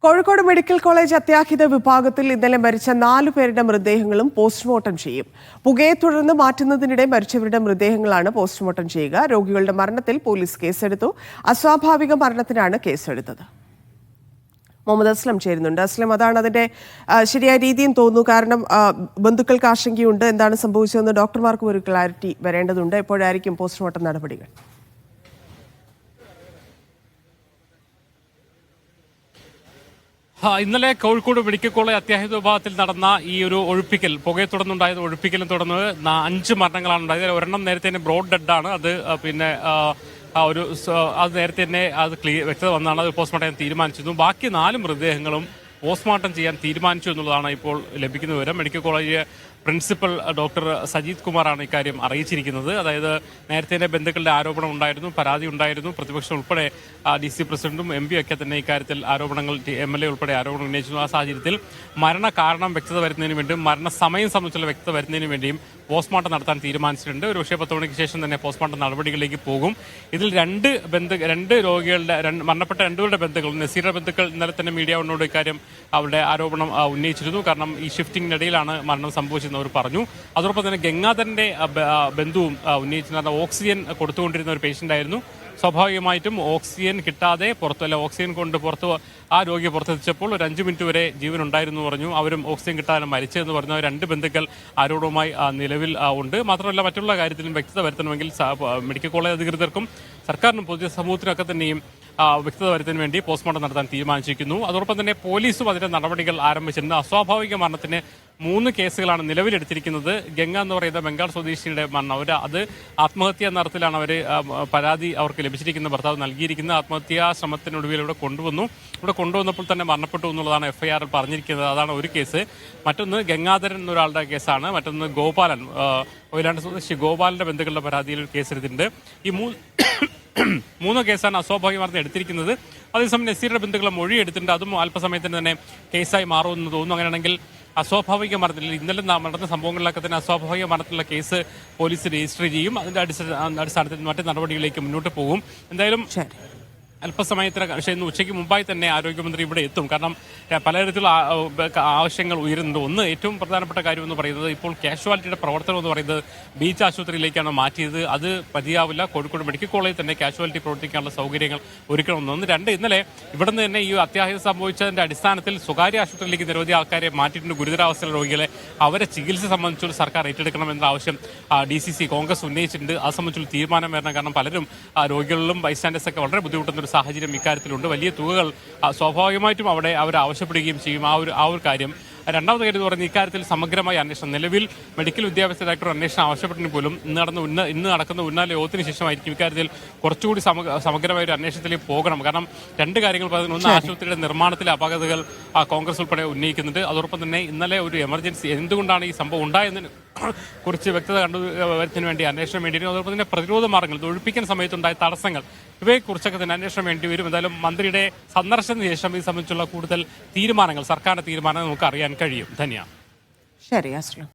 Kozhikode medical college അത്യാഹിത വിഭാഗത്തിൽ ഇന്നലെ മരിച്ച 4 പേരുടെ മൃതദേഹങ്ങളും പോസ്റ്റ്മോർട്ടം ചെയ്യും. പുകയെ തുടർന്ന് മാറ്റുന്നതിനിടെ മരിച്ചവരുടെ മൃതദേഹങ്ങളാണ് പോസ്റ്റ്മോർട്ടം ചെയ്യുക. രോഗികളുടെ മരണത്തിൽ പോലീസ് കേസെടുത്തു. അസ്വാഭാവിക മരണത്തിനാണ് കേസെടുത്തത്. മുഹമ്മദ് അസ്ലം ചേരുന്നുണ്ട്. അസ്ലം, അതാണ് അതിന്റെ ശരിയായ രീതിയും തോന്നുന്നു. കാരണം ബന്ധുക്കൾക്ക് ആശങ്കയുണ്ട്. എന്താണ് സംഭവിച്ചതെന്ന് ഡോക്ടർമാർക്കും ഒരു ക്ലാരിറ്റി വരേണ്ടതുണ്ട്. എപ്പോഴായിരിക്കും പോസ്റ്റ്മോർട്ടം നടപടികൾ? ഇന്നലെ കോഴിക്കോട് മെഡിക്കൽ കോളേജ് അത്യാഹിത വിഭാഗത്തിൽ നടന്ന ഈ ഒരു ഒഴിപ്പിക്കൽ, പുകയെ തുടർന്നുണ്ടായത് ഒഴിപ്പിക്കലും തുടർന്ന് 5 മരണങ്ങളാണ് ഉണ്ടായത്. ഒരെണ്ണം നേരത്തെ തന്നെ ബ്രോഡ് ഡെഡാണ്. അത് പിന്നെ അത് നേരത്തെ തന്നെ അത് വ്യക്തത വന്നാണ്. അത് പോസ്റ്റ്മോർട്ടം ചെയ്യാൻ തീരുമാനിച്ചിരുന്നു. ബാക്കി 4 മൃതദേഹങ്ങളും പോസ്റ്റ്മോർട്ടം ചെയ്യാൻ തീരുമാനിച്ചു എന്നുള്ളതാണ് ഇപ്പോൾ ലഭിക്കുന്ന വിവരം. Medical college principal doctor Sajeeth കുമാറാണ് ഇക്കാര്യം അറിയിച്ചിരിക്കുന്നത്. അതായത് നേരത്തെ തന്നെ ബന്ധുക്കളുടെ ആരോപണം ഉണ്ടായിരുന്നു, പരാതി ഉണ്ടായിരുന്നു. പ്രതിപക്ഷം ഉൾപ്പെടെ DC പ്രസിഡന്റും MP ഒക്കെ തന്നെ ഇക്കാര്യത്തിൽ ആരോപണങ്ങൾ, MLA ഉൾപ്പെടെ ആരോപണം ഉന്നയിച്ചിരുന്നു. ആ സാഹചര്യത്തിൽ മരണ കാരണം വ്യക്തത വരുന്നതിന് വേണ്ടിയും മരണസമയം സംബന്ധിച്ചുള്ള വ്യക്തത വരുന്നതിന് വേണ്ടിയും പോസ്റ്റ്മോർട്ടം നടത്താൻ തീരുമാനിച്ചിട്ടുണ്ട്. ഒരു പക്ഷേ 10 മണിക്ക് ശേഷം തന്നെ പോസ്റ്റ്മോർട്ടം നടപടികളിലേക്ക് പോകും. ഇതിൽ രണ്ട് രോഗികളുടെ മരണപ്പെട്ട 2 പേരുടെ ബന്ധുക്കൾ, നസീറുടെ ബന്ധുക്കൾ ഇന്നലെ തന്നെ മീഡിയ വണ്ണോട് ഇക്കാര്യം അവരുടെ ആരോപണം ഉന്നയിച്ചിരുന്നു. കാരണം ഈ ഷിഫ്റ്റിംഗിനിടയിലാണ് മരണം സംഭവിച്ചതെന്ന് അവർ പറഞ്ഞു. അതോടൊപ്പം തന്നെ ഗംഗാധരന്റെ ബന്ധുവും ഉന്നയിച്ചിരുന്ന ഓക്സിജൻ കൊടുത്തുകൊണ്ടിരുന്ന ഒരു പേഷ്യന്റ് ആയിരുന്നു. സ്വാഭാവികമായിട്ടും ഓക്സിജൻ കിട്ടാതെ ഓക്സിജൻ കൊണ്ട് ആ രോഗിയെ പുറത്തെത്തിച്ചപ്പോൾ ഒരു 5 മിനിറ്റ് വരെ ജീവൻ ഉണ്ടായിരുന്നു പറഞ്ഞു. അവരും ഓക്സിജൻ കിട്ടാതെ മരിച്ചതെന്ന് പറഞ്ഞു. 2 ബന്ധുക്കൾ ആരോപണവുമായി നിലവിൽ ഉണ്ട്. മാത്രമല്ല മറ്റുള്ള കാര്യത്തിലും വ്യക്തത വരുത്തണമെങ്കിൽ മെഡിക്കൽ കോളേജ് അധികൃതർക്കും സർക്കാരിനും പൊതുസമൂഹത്തിനൊക്കെ തന്നെയും വ്യക്തത വരുന്നതിന് വേണ്ടി പോസ്റ്റ്മോർട്ടം നടത്താൻ തീരുമാനിച്ചിരിക്കുന്നു. അതോടൊപ്പം തന്നെ പോലീസും അതിന്റെ നടപടികൾ ആരംഭിച്ചിട്ടുണ്ട്. അസ്വാഭാവിക മരണത്തിന് 3 കേസുകളാണ് നിലവിലെടുത്തിരിക്കുന്നത്. ഗംഗ എന്ന് പറയുന്ന ബംഗാൾ സ്വദേശിയുടെ മരണം, അത് ആത്മഹത്യാ നടത്തിലാണ് പരാതി അവർക്ക് ലഭിച്ചിരിക്കുന്ന ഭർത്താവ് നൽകിയിരിക്കുന്നത്. ആത്മഹത്യാ ശ്രമത്തിനൊടുവിൽ ഇവിടെ കൊണ്ടുവന്നപ്പോൾ തന്നെ മരണപ്പെട്ടു എന്നുള്ളതാണ് FIR പറഞ്ഞിരിക്കുന്നത്. അതാണ് ഒരു കേസ്. മറ്റൊന്ന് ഗംഗാധരൻ എന്നൊരാളുടെ കേസാണ്. മറ്റൊന്ന് ഗോപാലൻ, വയലാണ്ട് സ്വദേശി ഗോപാലന്റെ ബന്ധുക്കളുടെ പരാതിയിൽ കേസെടുത്തിട്ടുണ്ട്. ഈ 3 കേസാണ് അസ്വാഭാവിക മരണം എടുത്തിരിക്കുന്നത്. അതേസമയം നസീറുടെ ബന്ധുക്കളെ മൊഴി എടുത്തിട്ടുണ്ട്. അതും അല്പസമയത്തിന് തന്നെ കേസായി മാറുമെന്ന് തോന്നുന്നു. അങ്ങനെയാണെങ്കിൽ അസ്വാഭാവിക മരണത്തിൽ ഇന്നലെ നടന്ന സംഭവങ്ങളിലൊക്കെ തന്നെ അസ്വാഭാവിക മരണത്തിലുള്ള കേസ് പോലീസ് രജിസ്റ്റർ ചെയ്യും. അതിന്റെ അടിസ്ഥാനത്തിൽ മറ്റു നടപടികളിലേക്ക് മുന്നോട്ട് പോകും. എന്തായാലും അല്പസമയത്തിന് ഇന്ന് ഉച്ചയ്ക്ക് മുമ്പായി തന്നെ ആരോഗ്യമന്ത്രി ഇവിടെ എത്തും. കാരണം പലതരത്തിലുള്ള ആവശ്യങ്ങൾ ഉയരുന്നുണ്ട്. ഒന്ന്, ഏറ്റവും പ്രധാനപ്പെട്ട കാര്യം എന്ന് പറയുന്നത് ഇപ്പോൾ കാഷ്വാലിറ്റിയുടെ പ്രവർത്തനം എന്ന് പറയുന്നത് ബീച്ച് ആശുപത്രിയിലേക്കാണ് മാറ്റിയത്. അത് മതിയാവില്ല. കോഴിക്കോട് മെഡിക്കൽ കോളേജിൽ തന്നെ കാഷ്വാലിറ്റി പ്രവർത്തിക്കാനുള്ള സൗകര്യങ്ങൾ ഒരുക്കണമെന്ന്. 2, ഇന്നലെ ഇവിടുന്ന് തന്നെ ഈ അത്യാഹിതം സംഭവിച്ചതിന്റെ അടിസ്ഥാനത്തിൽ സ്വകാര്യ ആശുപത്രിയിലേക്ക് നിരവധി ആൾക്കാരെ മാറ്റിയിട്ടുണ്ട്. ഗുരുതരാവസ്ഥയിലുള്ള രോഗികളെ അവരെ ചികിത്സ സംബന്ധിച്ചുള്ള സർക്കാർ ഏറ്റെടുക്കണമെന്ന ആവശ്യം DCC കോൺഗ്രസ് ഉന്നയിച്ചിട്ടുണ്ട്. അത് സംബന്ധിച്ചുള്ള തീരുമാനം വരണം. കാരണം പലരും രോഗികളിലും ബൈസ്റ്റാൻഡേഴ്സൊക്കെ വളരെ ബുദ്ധിമുട്ടുന്ന സാഹചര്യം ഇക്കാര്യത്തിലുണ്ട്. വലിയ തുകകൾ സ്വാഭാവികമായിട്ടും അവർ ആവശ്യപ്പെടുകയും ചെയ്യും. ആ ഒരു കാര്യം. രണ്ടാമത്തെ കാര്യം എന്ന് പറയുന്നത് ഇക്കാര്യത്തിൽ സമഗ്രമായ അന്വേഷണം. നിലവിൽ മെഡിക്കൽ വിദ്യാഭ്യാസ ഡയറക്ടർ അന്വേഷണം ആവശ്യപ്പെട്ടെങ്കിൽ പോലും ഇന്ന് നടക്കുന്ന ഉന്നത യോഗത്തിന് ശേഷമായിരിക്കും ഇക്കാര്യത്തിൽ കുറച്ചുകൂടി സമഗ്രമായ ഒരു അന്വേഷണത്തിലേക്ക് പോകണം. കാരണം 2 കാര്യങ്ങൾ പറയുന്നത്, ഒന്ന്, ആശുപത്രിയുടെ നിർമ്മാണത്തിലെ അപാകതകൾ കോൺഗ്രസ് ഉൾപ്പെടെ ഉന്നയിക്കുന്നുണ്ട്. അതോടൊപ്പം തന്നെ ഇന്നലെ ഒരു എമർജൻസി, എന്തുകൊണ്ടാണ് ഈ സംഭവം ഉണ്ടായതിന് കുറിച്ച് വ്യക്തത കണ്ടുവരുന്നതിന് വേണ്ടി അന്വേഷണം വേണ്ടി വരും. അതോടൊപ്പം തന്നെ പ്രതിരോധ മാർഗ്ഗങ്ങൾ, ഇത് ഒഴിപ്പിക്കുന്ന സമയത്തുണ്ടായ തടസ്സങ്ങൾ, ഇവയെക്കുറിച്ചൊക്കെ തന്നെ അന്വേഷണം വേണ്ടി വരും. എന്തായാലും മന്ത്രിയുടെ സന്ദർശനത്തിന് ശേഷം ഇത് സംബന്ധിച്ചുള്ള കൂടുതൽ തീരുമാനങ്ങൾ, സർക്കാരിന്റെ തീരുമാനങ്ങൾ നമുക്ക് അറിയാൻ കഴിയും. ധന്യ. ശരി, അസ്ലം.